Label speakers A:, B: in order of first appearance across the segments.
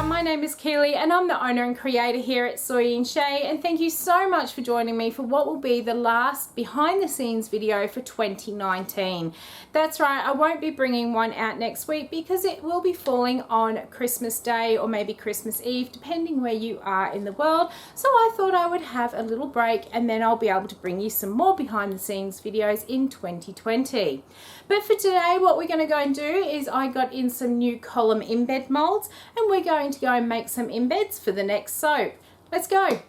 A: my name is Keely and I'm the owner and creator here at Soy and Shea, and thank you so much for joining me for what will be the last behind the scenes video for 2019. That's right, I won't be bringing one out next week because it will be falling on Christmas Day or maybe Christmas Eve, depending where you are in the world. So I thought I would have a little break and then I'll be able to bring you some more behind the scenes videos in 2020. But for today, what we're going to go and do is I got in some new column embed molds and we're going to go and make some embeds for the next soap. Let's go.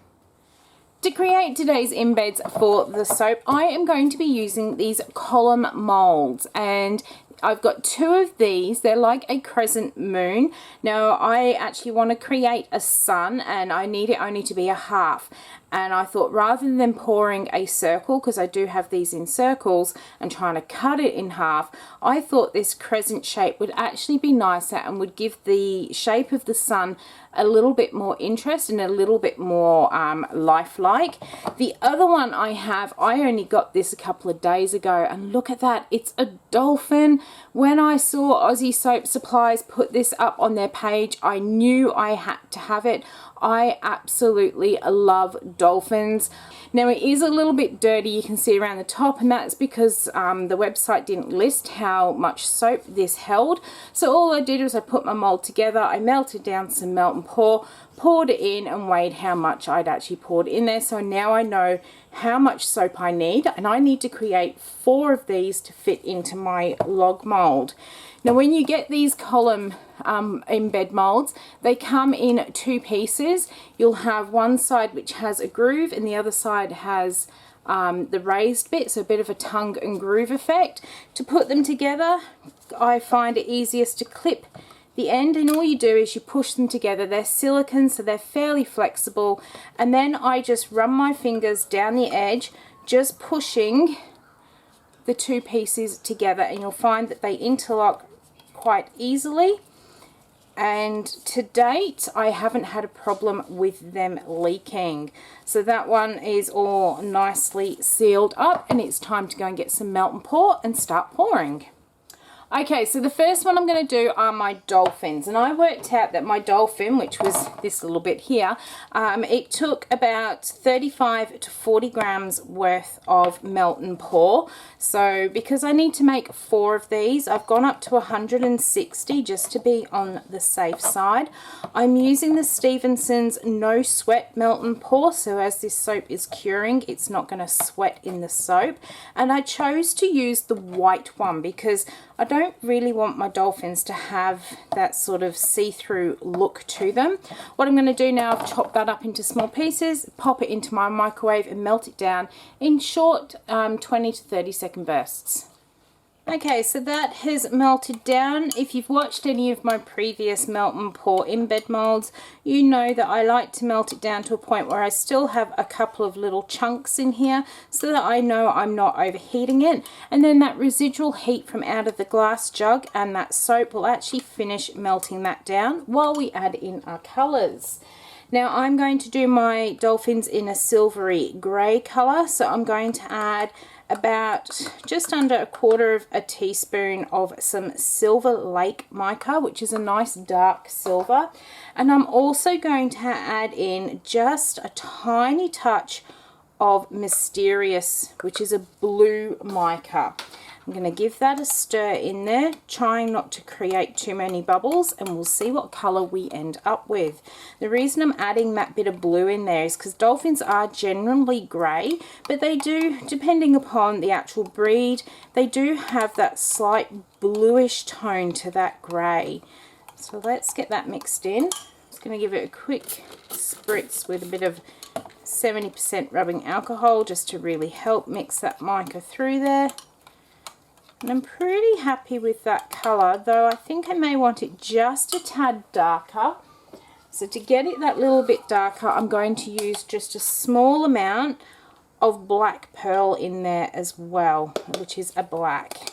A: To create today's embeds for the soap, I am going to be using these column molds, and I've got two of these. They're like a crescent moon. Now I actually want to create a sun and I need it only to be a half. And I thought rather than pouring a circle, because I do have these in circles, and trying to cut it in half, I thought this crescent shape would actually be nicer and would give the shape of the sun a little bit more interest and a little bit more lifelike. The other one I have, I only got this a couple of days ago, and look at that, it's a dolphin. When I saw Aussie Soap Supplies put this up on their page, I knew I had to have it. I absolutely love dolphins. Now it is a little bit dirty, you can see around the top, and that's because the website didn't list how much soap this held. So all I did was I put my mold together, I melted down some melt and pour, poured it in and weighed how much I'd actually poured in there. So now I know how much soap I need, and I need to create 4 of these to fit into my log mold. Now when you get these column embed molds, they come in 2 pieces. You'll have one side which has a groove and the other side has the raised bit, so a bit of a tongue and groove effect. To put them together, I find it easiest to clip the end, and all you do is you push them together. They're silicone, so they're fairly flexible, and then I just run my fingers down the edge, just pushing the 2 pieces together, and you'll find that they interlock quite easily. And to date I haven't had a problem with them leaking. So that one is all nicely sealed up, and it's time to go and get some melt and pour and start pouring. Okay, so the first one I'm going to do are my dolphins, and I worked out that my dolphin, which was this little bit here, it took about 35 to 40 grams worth of melt and pour. So because I need to make 4 of these, I've gone up to 160 just to be on the safe side. I'm using the Stevenson's no sweat melt and pour, so as this soap is curing, it's not going to sweat in the soap. And I chose to use the white one because I don't really want my dolphins to have that sort of see-through look to them. What I'm going to do now, I've chopped that up into small pieces, pop it into my microwave and melt it down in short 20 to 30 second bursts. Okay, so that has melted down. If you've watched any of my previous melt and pour embed molds, you know that I like to melt it down to a point where I still have a couple of little chunks in here so that I know I'm not overheating it. And then that residual heat from out of the glass jug and that soap will actually finish melting that down while we add in our colours. Now I'm going to do my dolphins in a silvery grey colour, so I'm going to add about just under 1/4 teaspoon of some Silver Lake mica, which is a nice dark silver, and I'm also going to add in just a tiny touch of Mysterious, which is a blue mica. I'm going to give that a stir in there, trying not to create too many bubbles, and we'll see what colour we end up with. The reason I'm adding that bit of blue in there is because dolphins are generally grey, but they do, depending upon the actual breed, they do have that slight bluish tone to that grey. So let's get that mixed in. Just going to give it a quick spritz with a bit of 70% rubbing alcohol just to really help mix that mica through there. And I'm pretty happy with that colour, though I think I may want it just a tad darker. So to get it that little bit darker, I'm going to use just a small amount of black pearl in there as well, which is a black.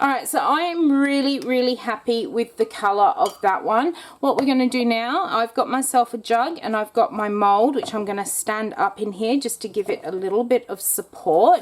A: Alright, so I am really happy with the colour of that one. What we're going to do now, I've got myself a jug and I've got my mould, which I'm going to stand up in here just to give it a little bit of support.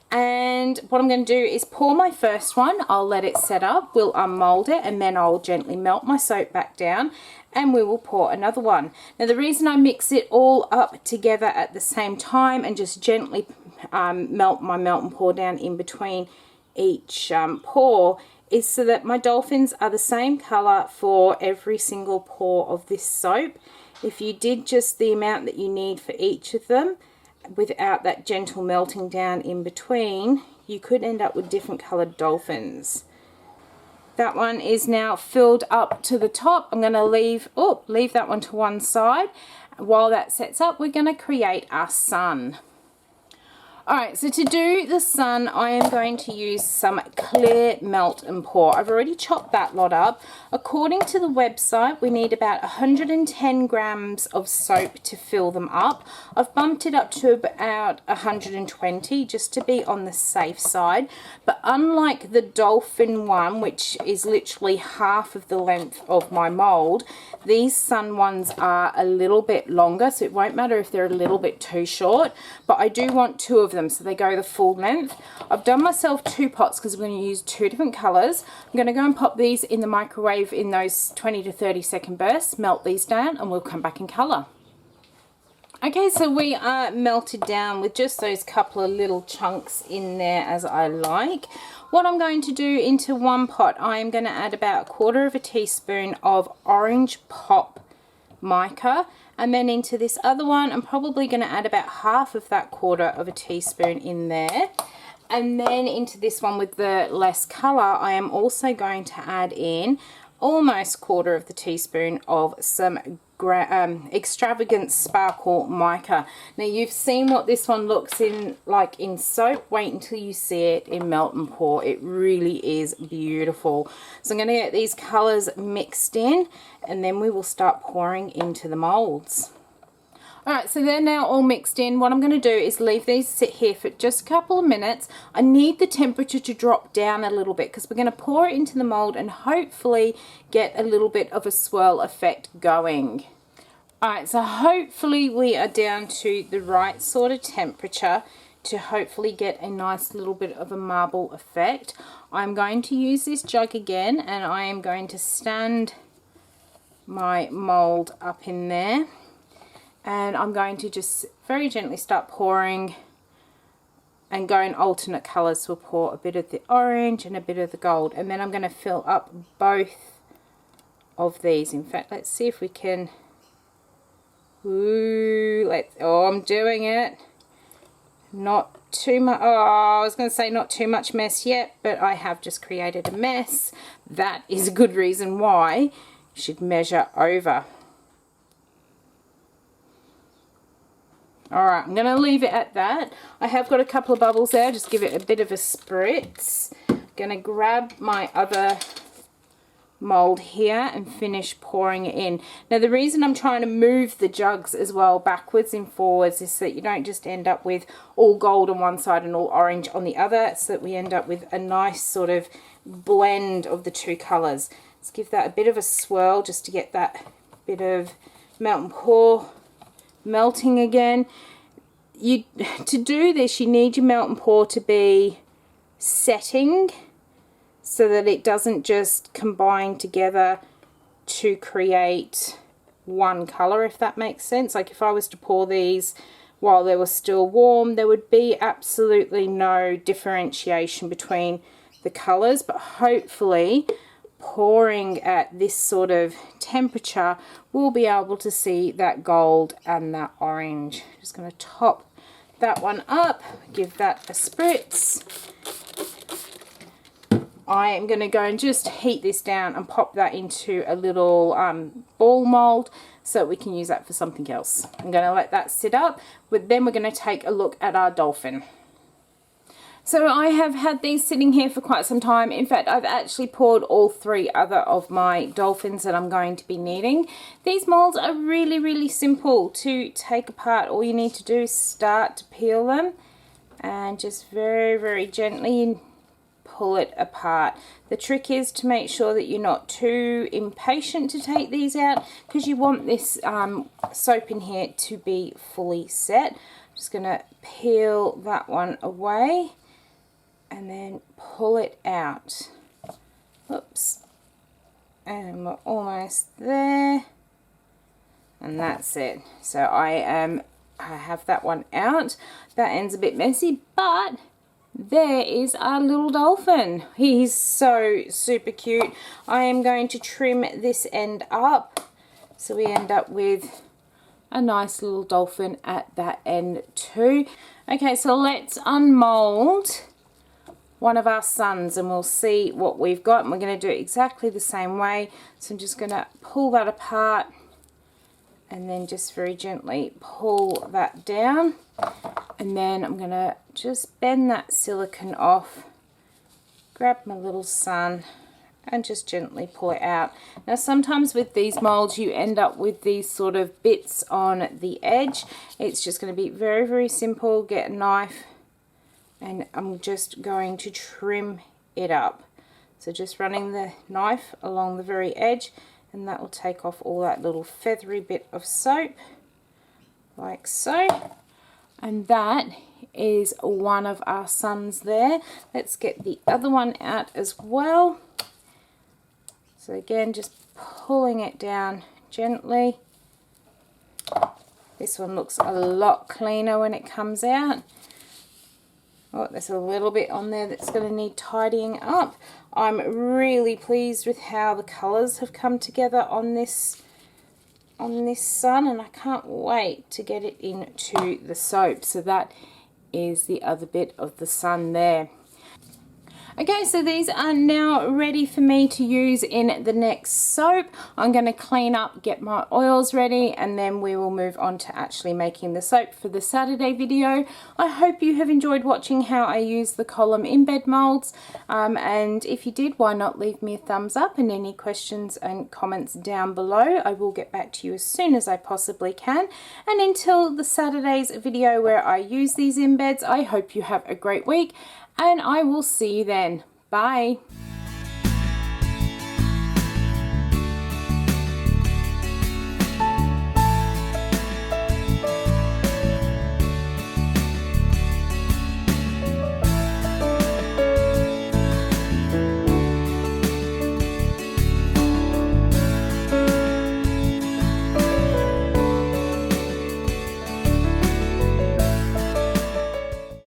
A: And what I'm going to do is pour my first one. I'll let it set up, we'll unmold it, and then I'll gently melt my soap back down and we will pour another one. Now the reason I mix it all up together at the same time and just gently melt my melt and pour down in between each pour is so that my dolphins are the same color for every single pour of this soap. If you did just the amount that you need for each of them without that gentle melting down in between, you could end up with different colored dolphins. That one is now filled up to the top. I'm going to leave that one to one side. While that sets up, we're going to create our sun. Alright, so to do the sun, I am going to use some clear melt and pour. I've already chopped that lot up. According to the website, we need about 110 grams of soap to fill them up. I've bumped it up to about 120 just to be on the safe side. But unlike the Dolphin one, which is literally half of the length of my mold, these sun ones are a little bit longer, so it won't matter if they're a little bit too short. But I do want two of them so they go the full length. I've done myself two pots because I'm going to use two different colors. I'm going to go and pop these in the microwave in those 20 to 30 second bursts, melt these down, and we'll come back and color. Okay, so we are melted down with just those couple of little chunks in there as I like. What I'm going to do into one pot, I am going to add about 1/4 teaspoon of orange pop mica, and then into this other one I'm probably going to add about half of that 1/4 teaspoon in there. And then into this one with the less colour, I am also going to add in almost 1/4 teaspoon of some extravagant sparkle mica. Now you've seen what this one looks like in soap. Wait until you see it in melt and pour. It really is beautiful. So I'm going to get these colors mixed in and then we will start pouring into the molds. Alright, so they're now all mixed in. What I'm going to do is leave these sit here for just a couple of minutes. I need the temperature to drop down a little bit because we're going to pour it into the mold and hopefully get a little bit of a swirl effect going. Alright, so hopefully we are down to the right sort of temperature to hopefully get a nice little bit of a marble effect. I'm going to use this jug again and I am going to stand my mold up in there. And I'm going to just very gently start pouring and go in alternate colours. So we'll pour a bit of the orange and a bit of the gold. And then I'm going to fill up both of these. In fact, let's see if we can... oh, I'm doing it. Not too much... oh, I was going to say not too much mess yet, but I have just created a mess. That is a good reason why you should measure over. Alright, I'm going to leave it at that. I have got a couple of bubbles there, just give it a bit of a spritz. I'm going to grab my other mold here and finish pouring it in. Now the reason I'm trying to move the jugs as well backwards and forwards is so that you don't just end up with all gold on one side and all orange on the other, so that we end up with a nice sort of blend of the two colours. Let's give that a bit of a swirl just to get that bit of melt and pour melting again. To do this, you need your melt and pour to be setting so that it doesn't just combine together to create one colour, if that makes sense. Like if I was to pour these while they were still warm, there would be absolutely no differentiation between the colours, but hopefully pouring at this sort of temperature we'll be able to see that gold and that orange. Just going to top that one up, give that a spritz. I am going to go and just heat this down and pop that into a little ball mold so we can use that for something else. I'm going to let that sit up, but then we're going to take a look at our dolphin. So I have had these sitting here for quite some time. In fact, I've actually poured all three other of my dolphins that I'm going to be needing. These molds are really simple to take apart. All you need to do is start to peel them and just very gently pull it apart. The trick is to make sure that you're not too impatient to take these out, because you want this soap in here to be fully set. I'm just going to peel that one away and then pull it out. Oops. And we're almost there. And that's it. So I have that one out. That end's a bit messy, but there is our little dolphin. He's so super cute. I am going to trim this end up so we end up with a nice little dolphin at that end too. Okay, so let's unmold one of our suns and we'll see what we've got, and we're going to do it exactly the same way. So I'm just going to pull that apart and then just very gently pull that down, and then I'm going to just bend that silicone off, grab my little sun and just gently pull it out. Now sometimes with these molds you end up with these sort of bits on the edge. It's just going to be very, very simple. Get a knife and I'm just going to trim it up. So just running the knife along the very edge, and that will take off all that little feathery bit of soap, like so. And that is one of our suns there. Let's get the other one out as well. So again, just pulling it down gently. This one looks a lot cleaner when it comes out. Oh, there's a little bit on there that's going to need tidying up. I'm really pleased with how the colours have come together on this sun, and I can't wait to get it into the soap. So that is the other bit of the sun there. Okay, so these are now ready for me to use in the next soap. I'm going to clean up, get my oils ready, and then we will move on to actually making the soap for the Saturday video. I hope you have enjoyed watching how I use the column embed molds, and if you did, why not leave me a thumbs up, and any questions and comments down below. I will get back to you as soon as I possibly can. And until the Saturday's video where I use these embeds, I hope you have a great week, and I will see you then. Bye.